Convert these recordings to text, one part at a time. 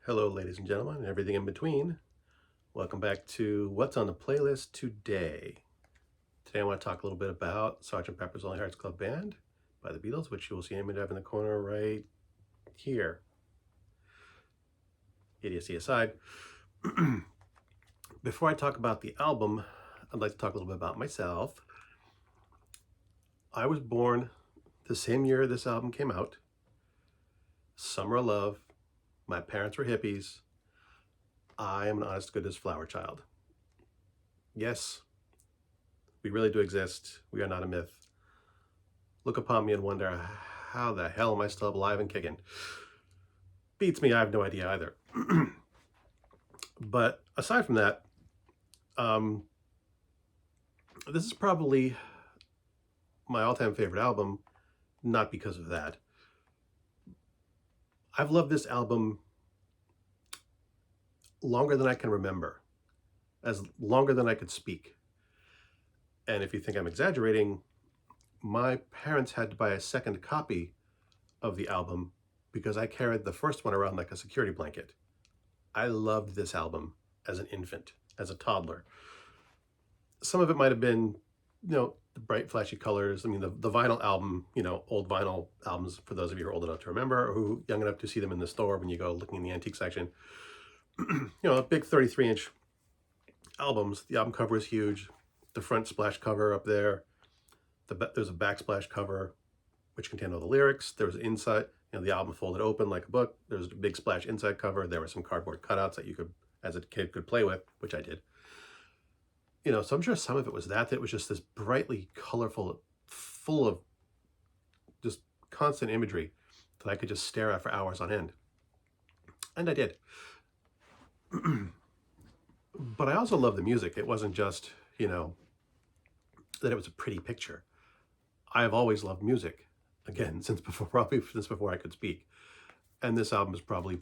Hello, ladies and gentlemen, and everything in between. Welcome back to What's on the Playlist today. Today I want to talk a little bit about Sgt. Pepper's Lonely Hearts Club Band by the Beatles, which you will see an image of in the corner right here. Idiocy aside, before I talk about the album, I'd like to talk a little bit about myself. I was born the same year this album came out. Summer of Love. My parents were hippies. I am an honest-to-goodness flower child. Yes, we really do exist. We are not a myth. Look upon me and wonder, how the hell am I still alive and kicking? Beats me, I have no idea either. But aside from that, this is probably my all-time favorite album, not because of that. I've loved this album longer than I can remember, as longer than I could speak. And if you think I'm exaggerating, my parents had to buy a second copy of the album because I carried the first one around like a security blanket. I loved this album as an infant, as a toddler. Some of it might have been, the bright, flashy colors. I mean, the vinyl album, old vinyl albums, for those of you who are old enough to remember, or who young enough to see them in the store when you go looking in the antique section. A big 33-inch albums. The album cover is huge. The front splash cover up there. There's a backsplash cover, which contained all the lyrics. There was inside, the album folded open like a book. There was a big splash inside cover. There were some cardboard cutouts that you could, as a kid, could play with, which I did. So I'm sure some of it was that it was just this brightly colorful, full of just constant imagery that I could just stare at for hours on end. And I did. But I also love the music. It wasn't just, that it was a pretty picture. I have always loved music, again, since before I could speak. And this album is probably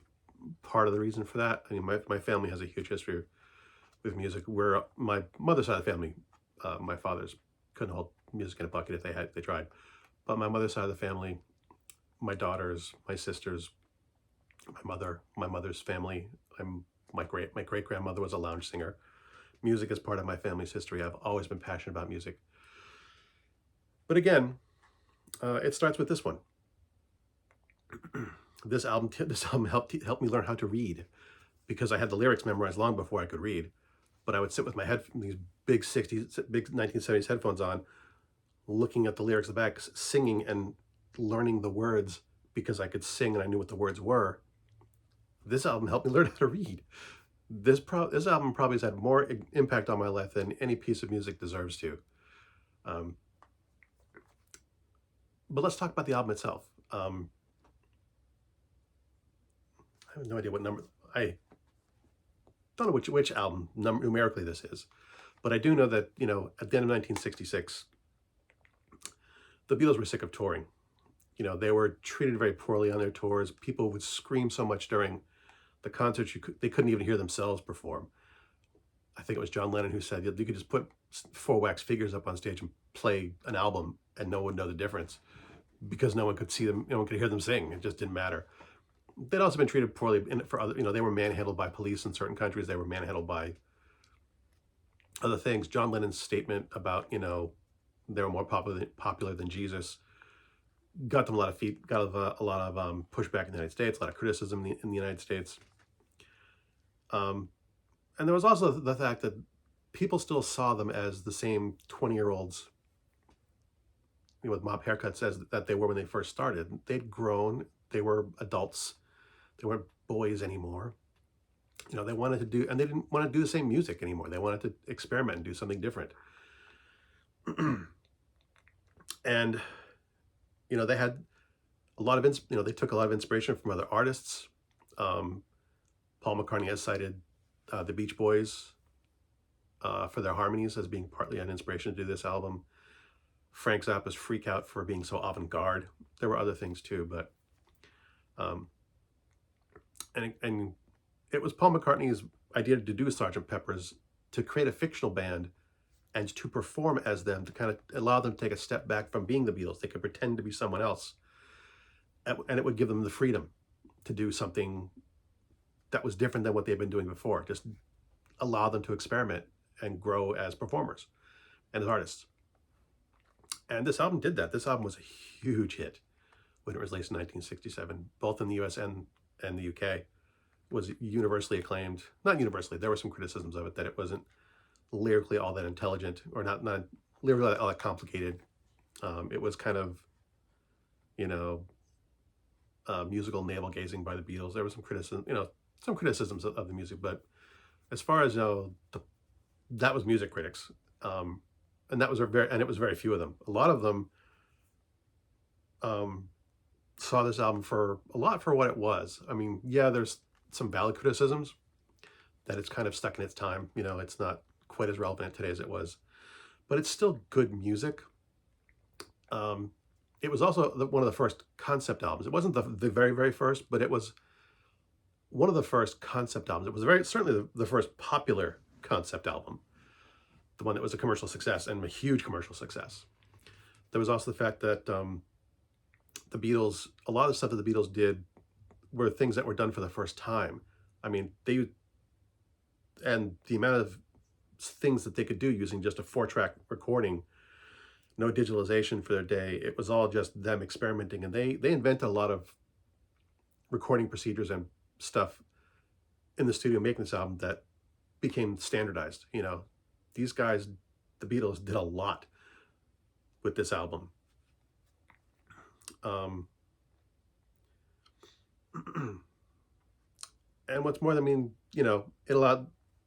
part of the reason for that. I mean, my family has a huge history with music. Where my mother's side of the family, my fathers couldn't hold music in a bucket if they tried. But my mother's side of the family, my daughters, my sisters, my mother's family, my great grandmother was a lounge singer. Music is part of my family's history. I've always been passionate about music. But again, it starts with this one. This album helped me learn how to read, because I had the lyrics memorized long before I could read. But I would sit with my these big 1970s headphones on, looking at the lyrics at the back, singing and learning the words because I could sing and I knew what the words were. This album helped me learn how to read. This album probably has had more impact on my life than any piece of music deserves to. But let's talk about the album itself. I have no idea what number. I don't know which album numerically this is, but I do know that, at the end of 1966, the Beatles were sick of touring. They were treated very poorly on their tours. People would scream so much during the concerts they couldn't even hear themselves perform. I think it was John Lennon who said you could just put 4 wax figures up on stage and play an album and no one would know the difference, because no one could see them, no one could hear them sing. It just didn't matter. They'd also been treated poorly for other, they were manhandled by police in certain countries. They were manhandled by other things. John Lennon's statement about, they were more popular than Jesus got them a lot of pushback in the United States, a lot of criticism in the United States. And there was also the fact that people still saw them as the same 20-year-olds, with mob haircuts as that they were when they first started. They'd grown. They were adults. They weren't boys anymore. They wanted to do, and they didn't want to do the same music anymore. They wanted to experiment and do something different. And, they had a lot of, they took a lot of inspiration from other artists. Paul McCartney has cited the Beach Boys for their harmonies as being partly an inspiration to do this album. Frank Zappa's Freak Out for being so avant-garde. There were other things too, but and it was Paul McCartney's idea to do Sgt. Pepper's, to create a fictional band and to perform as them, to kind of allow them to take a step back from being the Beatles. They could pretend to be someone else, and it would give them the freedom to do something that was different than what they'd been doing before. Just allow them to experiment and grow as performers and as artists. And this album did that. This album was a huge hit when it was released in 1967, both in the US and the UK. It was universally acclaimed. Not universally, there were some criticisms of it, that it wasn't lyrically all that intelligent, or not lyrically all that complicated. It was kind of, you know, musical navel gazing by the Beatles. There was some criticism, some criticisms of the music, but as far as that was music critics, and that was it was very few of them. A lot of them saw this album for what it was. I mean, yeah, there's some valid criticisms that it's kind of stuck in its time. It's not quite as relevant today as it was, but it's still good music. It was also one of the first concept albums. It wasn't the very, very first, but it was one of the first concept albums. It was certainly the first popular concept album, the one that was a commercial success, and a huge commercial success. There was also the fact that the Beatles, a lot of the stuff that the Beatles did were things that were done for the first time. I mean, and the amount of things that they could do using just a 4-track recording, no digitalization for their day. It was all just them experimenting, and they invented a lot of recording procedures and stuff in the studio making this album that became standardized. These guys, the Beatles, did a lot with this album. And what's more, it allowed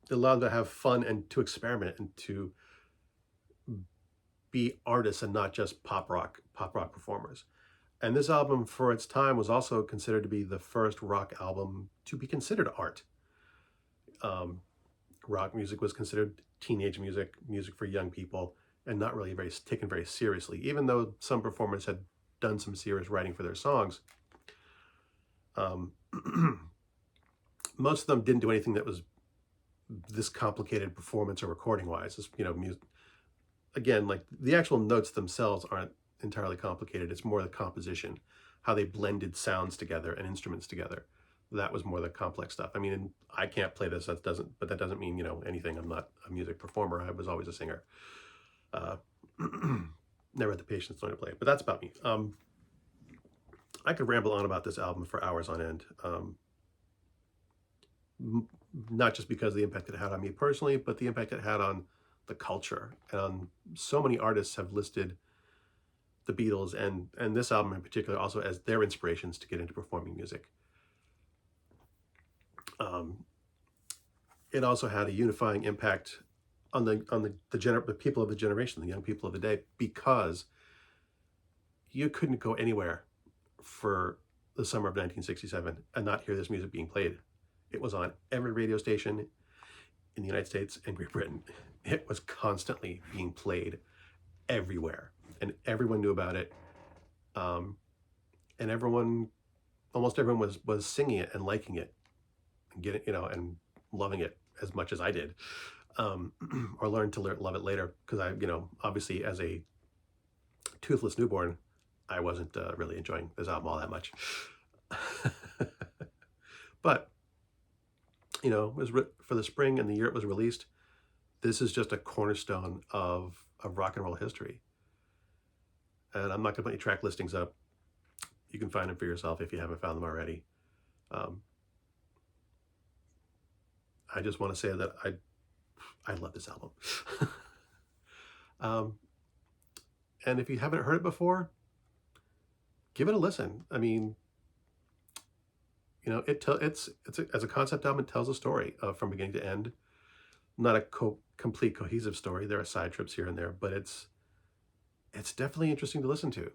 them to have fun and to experiment and to be artists and not just pop rock performers. And this album, for its time, was also considered to be the first rock album to be considered art. Rock music was considered teenage music for young people, and not really taken very seriously, even though some performers had done some serious writing for their songs. Most of them didn't do anything that was this complicated performance or recording wise. Music, again, like the actual notes themselves aren't entirely complicated. It's more the composition, how they blended sounds together and instruments together. That was more the complex stuff. I mean, I can't play this. But that doesn't mean anything. I'm not a music performer. I was always a singer. Never had the patience to learn to play it. But that's about me. I could ramble on about this album for hours on end. Not just because of the impact it had on me personally, but the impact it had on the culture. And so many artists have listed the Beatles and this album in particular also as their inspirations to get into performing music. It also had a unifying impact on the people of the generation, the young people of the day, because you couldn't go anywhere for the summer of 1967 and not hear this music being played. It was on every radio station in the United States and Great Britain. It was constantly being played everywhere, and everyone knew about it. And almost everyone was singing it and liking it and and loving it as much as I did, or learned to love it later. Because obviously as a toothless newborn, I wasn't really enjoying this album all that much. But it was for the spring and the year it was released. This is just a cornerstone of rock and roll history. And I'm not going to put any track listings up. You can find them for yourself if you haven't found them already. I just want to say that I love this album. And if you haven't heard it before, give it a listen. I mean, it's as a concept album, it tells a story from beginning to end. Not a complete cohesive story. There are side trips here and there, but it's definitely interesting to listen to.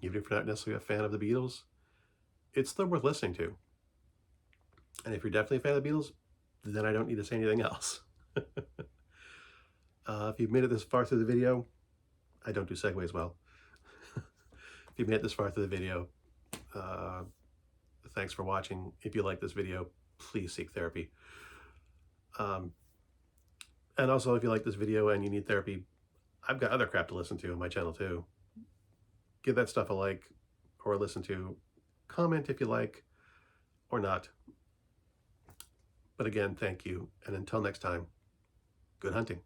Even if you're not necessarily a fan of the Beatles, it's still worth listening to. And if you're definitely a fan of the Beatles, then I don't need to say anything else. If you've made it this far through the video, I don't do segues well. If you've made it this far through the video, thanks for watching. If you like this video, please seek therapy. And also, if you like this video and you need therapy, I've got other crap to listen to on my channel too. Give that stuff a like or listen to. Comment if you like or not. But again, thank you. And until next time, good hunting.